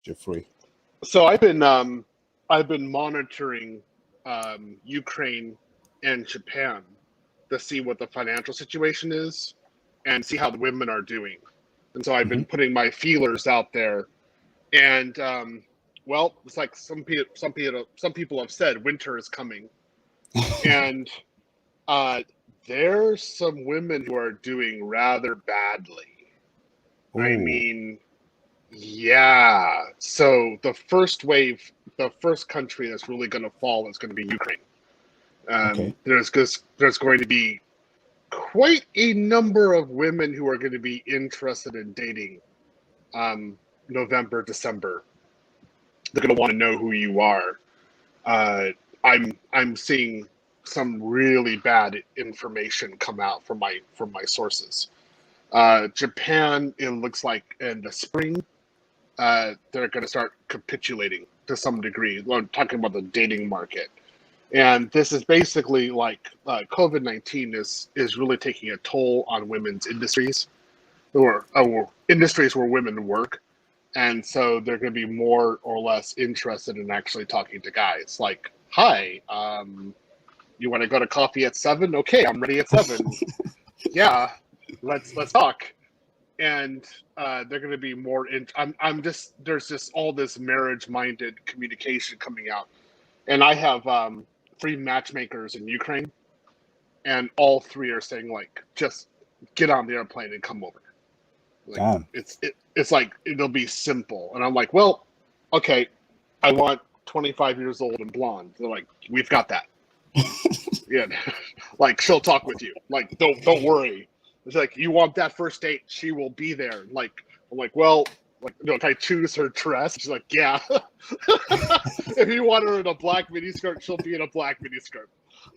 you're free. So I've been monitoring Ukraine and Japan to see what the financial situation is and see how the women are doing. And so I've been putting my feelers out there. And well, it's like some people have said winter is coming, and there's some women who are doing rather badly. I mean, yeah. So the first wave, the first country that's really going to fall is going to be Ukraine. There's going to be quite a number of women who are going to be interested in dating November, December. They're going to want to know who you are. I'm seeing some really bad information come out from my sources. Japan, it looks like in the spring, they're going to start capitulating to some degree. I'm talking about the dating market. And this is basically like COVID-19 is really taking a toll on women's industries, or industries where women work. And so they're going to be more or less interested in actually talking to guys. Like, hi, you want to go to coffee at 7? Okay, I'm ready at 7. Yeah, let's talk. And they're going to be more there's just all this marriage-minded communication coming out. And I have 3 matchmakers in Ukraine, and all 3 are saying, like, just get on the airplane and come over. Like, it's like, it'll be simple. And I'm like, well, okay, I want 25 years old and blonde. They're like, we've got that. Yeah, like, she'll talk with you. Like, don't worry. It's like, you want that first date, she will be there. Like, I'm like, well, like, you know, can I choose her dress? She's like, yeah. If you want her in a black miniskirt, she'll be in a black miniskirt.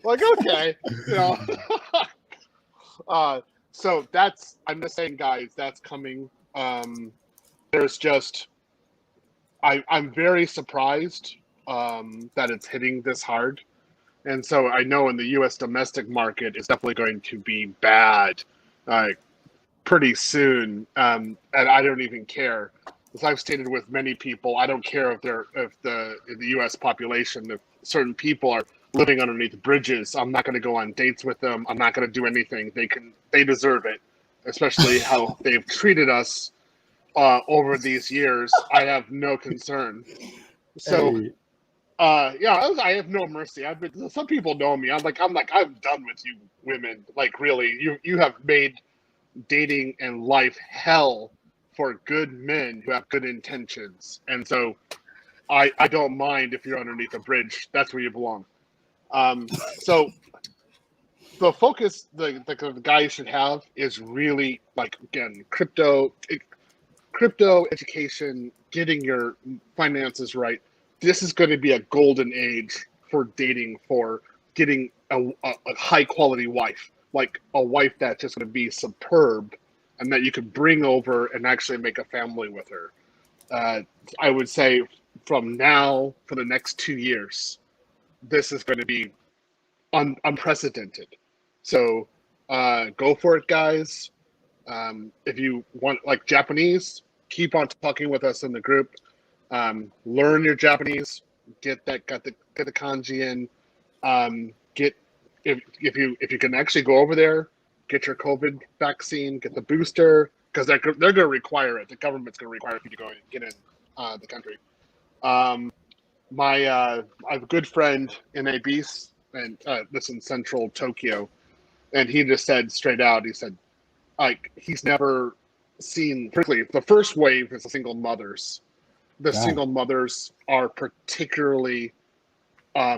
Like, okay, you know. So I'm just saying, guys, that's coming. There's just, I'm very surprised that it's hitting this hard. And so I know in the U.S. domestic market, it's definitely going to be bad pretty soon. And I don't even care. As I've stated with many people, I don't care if the U.S. population, if certain people are living underneath bridges, I'm not going to go on dates with them. I'm not going to do anything. They deserve it, especially how they've treated us over these years. I have no concern. So, yeah, I have no mercy. Some people know me. I'm done with you women. Like, really, you have made dating and life hell for good men who have good intentions. And so I don't mind if you're underneath a bridge. That's where you belong. So the focus the guy should have is really, like, again, crypto education, getting your finances right. This is going to be a golden age for dating, for getting a high quality wife, like a wife that's just going to be superb and that you could bring over and actually make a family with her. I would say from now for the next 2 years, this is going to be unprecedented. So go for it, guys. If you want, like, Japanese, keep on talking with us in the group. Learn your Japanese. Get the kanji in. If you can actually go over there, get your COVID vaccine, get the booster, because they're going to require it. The government's going to require you to go and get in the country. I have a good friend in Abyss, and this in central Tokyo, and he just said straight out, he said, like, he's never seen, particularly the first wave is the single mothers. The single mothers are particularly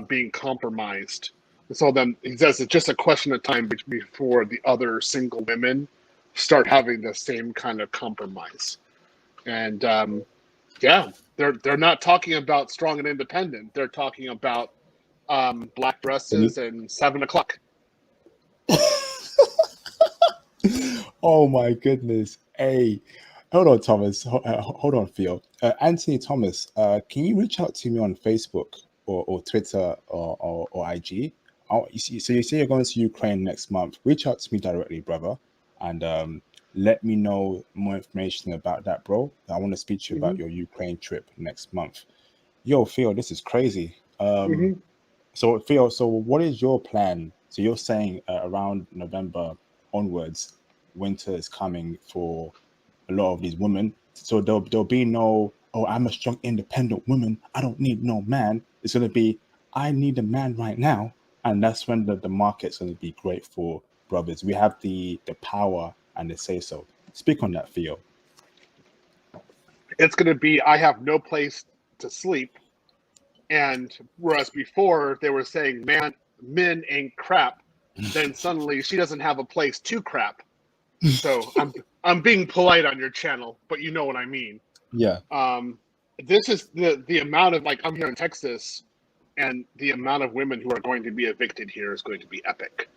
being compromised. So then he says it's just a question of time before the other single women start having the same kind of compromise. And yeah, they're not talking about strong and independent. They're talking about black dresses and 7 o'clock. Oh my goodness. Hey, hold on, Thomas. Hold on, Theo. Anthony Thomas, can you reach out to me on Facebook or Twitter or IG? So you say you're going to Ukraine next month. Reach out to me directly, brother, and let me know more information about that, bro. I want to speak to you about Mm-hmm. your Ukraine trip next month. Yo, Theo, this is crazy. Mm-hmm. So Theo, so what is your plan? So you're saying around November onwards, winter is coming for a lot of these women. So there'll be no, oh, I'm a strong, independent woman. I don't need no man. It's gonna be, I need a man right now, and that's when the market's gonna be great for brothers. We have the power and the say so. Speak on that, Theo. It's going to be, I have no place to sleep. And whereas before they were saying, man, men ain't crap, then suddenly she doesn't have a place to crap. So I'm being polite on your channel, but you know what I mean. Yeah. This is the amount of, like, I'm here in Texas, and the amount of women who are going to be evicted here is going to be epic.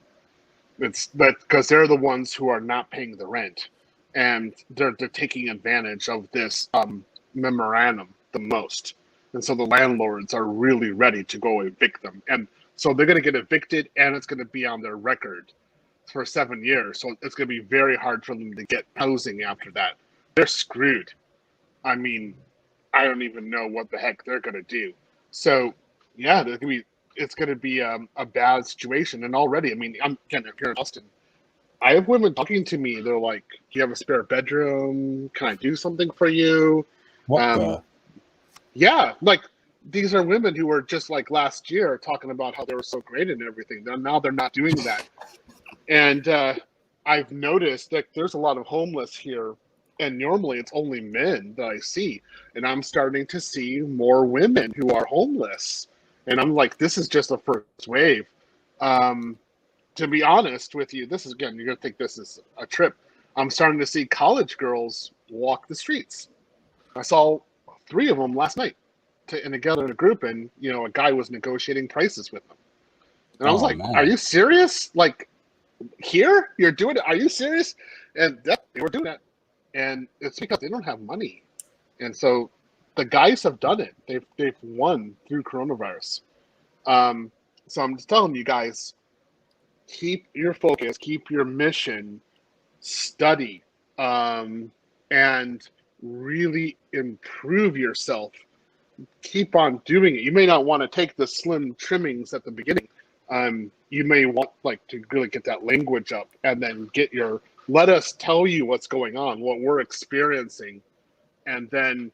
It's that because they're the ones who are not paying the rent, and they're taking advantage of this memorandum the most, and so the landlords are really ready to go evict them, and so they're going to get evicted, and it's going to be on their record for 7 years. So it's going to be very hard for them to get housing after that. They're screwed. I mean, I don't even know what the heck they're going to do. So yeah, it's going to be a bad situation. And already, I mean, I'm here in Austin. I have women talking to me. They're like, "Do you have a spare bedroom? Can I do something for you?" What Um, the? yeah, like these are women who were just like last year talking about how they were so great and everything. Now they're not doing that. And I've noticed that there's a lot of homeless here, and normally it's only men that I see. And I'm starting to see more women who are homeless. And I'm like, this is just the first wave. Um, to be honest with you, this is, again, you're going to think this is a trip. I'm starting to see college girls walk the streets. I saw 3 of them last night and together in a group, and a guy was negotiating prices with them. And I was Oh like, are man. you serious? Like, here you're doing it? Are you serious? And they were doing that, and it's because they don't have money. And so the guys have done it. They've won through coronavirus. um so I'm just telling you guys, keep your focus, keep your mission, study, and really improve yourself. Keep on doing it. You may not want to take the slim trimmings at the beginning. You may want, like, to really get that language up, and then let us tell you what's going on, what we're experiencing, and then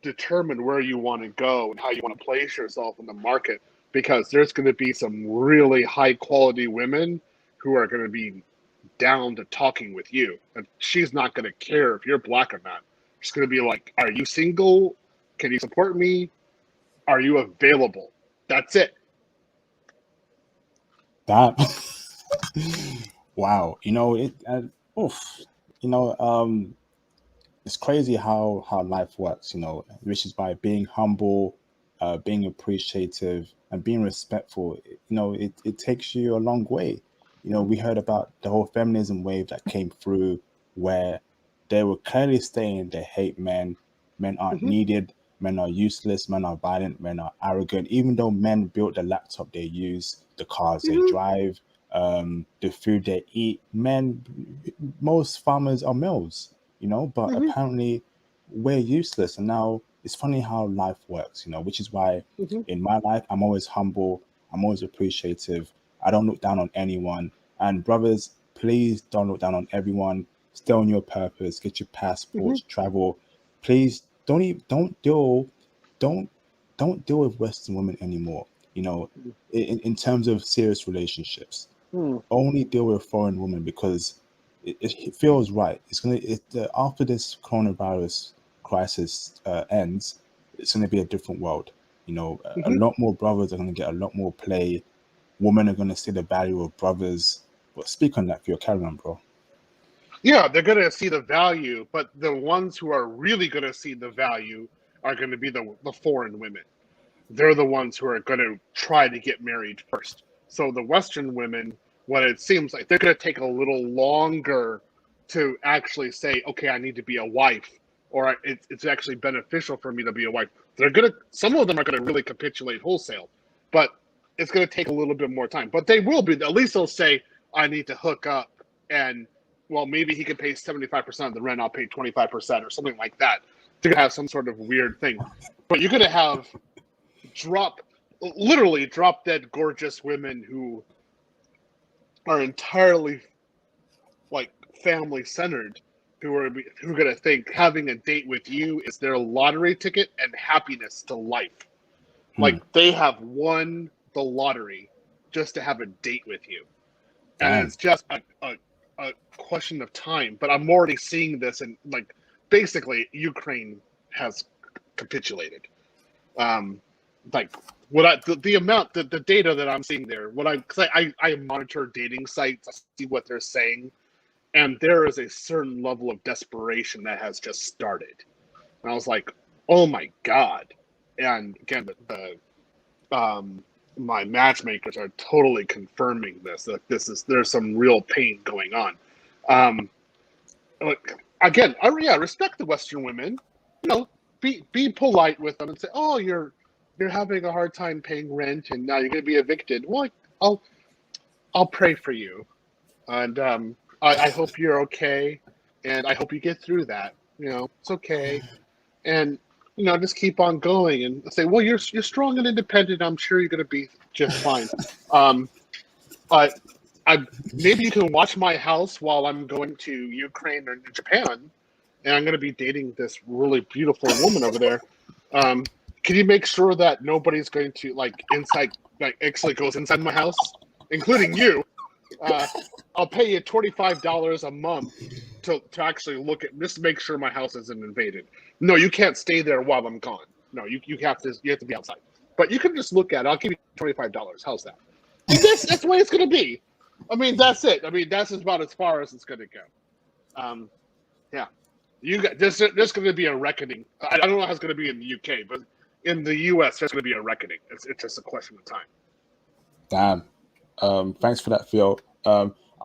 determine where you want to go and how you want to place yourself in the market. Because there's going to be some really high quality women who are going to be down to talking with you, and she's not going to care if you're black or not. She's going to be like, are you single? Can you support me? Are you available? That's it. That. Wow. Oof. You know, it's crazy how life works. Which is by being humble, being appreciative, and being respectful. It takes you a long way. We heard about the whole feminism wave that came through, where they were clearly saying they hate men. Men aren't Mm-hmm, needed. Men are useless. Men are violent. Men are arrogant. Even though men built the laptop they use, the cars they mm-hmm, drive, the food they eat, most farmers are males. But mm-hmm, apparently we're useless. And now it's funny how life works, which is why mm-hmm, in my life, I'm always humble, I'm always appreciative. I don't look down on anyone. And brothers, please don't look down on everyone. Stay on your purpose, get your mm-hmm, passports, travel. Please don't don't deal with Western women anymore. In terms of serious relationships, mm-hmm, only deal with a foreign woman, because it feels right. After this coronavirus crisis ends, it's going to be a different world. A mm-hmm. lot more brothers are going to get a lot more play. Women are going to see the value of brothers. But speak on that for your carry on, bro. Yeah, they're going to see the value, but the ones who are really going to see the value are going to be the foreign women. They're the ones who are going to try to get married first. So the Western women, what it seems like, they're going to take a little longer to actually say, okay, I need to be a wife, or it's actually beneficial for me to be a wife. Some of them are going to really capitulate wholesale, but it's going to take a little bit more time. But they will be, at least they'll say, I need to hook up, and well, maybe he can pay 75% of the rent, I'll pay 25% or something like that. They're gonna have some sort of weird thing, but you're gonna have literally drop dead gorgeous women who are entirely like family centered, who are gonna think having a date with you is their lottery ticket and happiness to life. Like they have won the lottery just to have a date with you. And Damn. it's just a question of time. But I'm already seeing this, and like basically Ukraine has capitulated. Like the amount, the data that I'm seeing there, because I monitor dating sites, I see what they're saying, and there is a certain level of desperation that has just started. And I was like, oh my God. And again, my matchmakers are totally confirming this. That there's some real pain going on. Again, I respect the Western women. You know, be polite with them and say, "Oh, you're having a hard time paying rent, and now you're going to be evicted." Well, I'll pray for you, and I hope you're okay, and I hope you get through that. You know, it's okay, and just keep on going and say, well, you're strong and independent. I'm sure you're going to be just fine. But maybe you can watch my house while I'm going to Ukraine or Japan, and I'm going to be dating this really beautiful woman over there. Can you make sure that nobody's going to actually goes inside my house, including you? I'll pay you $25 a month to actually look at, just make sure my house isn't invaded. No, you can't stay there while I'm gone. No, you have to be outside. But you can just look at it. I'll give you $25. How's that? And that's the way it's going to be. I mean, that's it. I mean, that's about as far as it's going to go. Yeah, there's going to be a reckoning. I don't know how it's going to be in the UK, but in the US, there's going to be a reckoning. It's just a question of time. Damn. Thanks for that, Phil.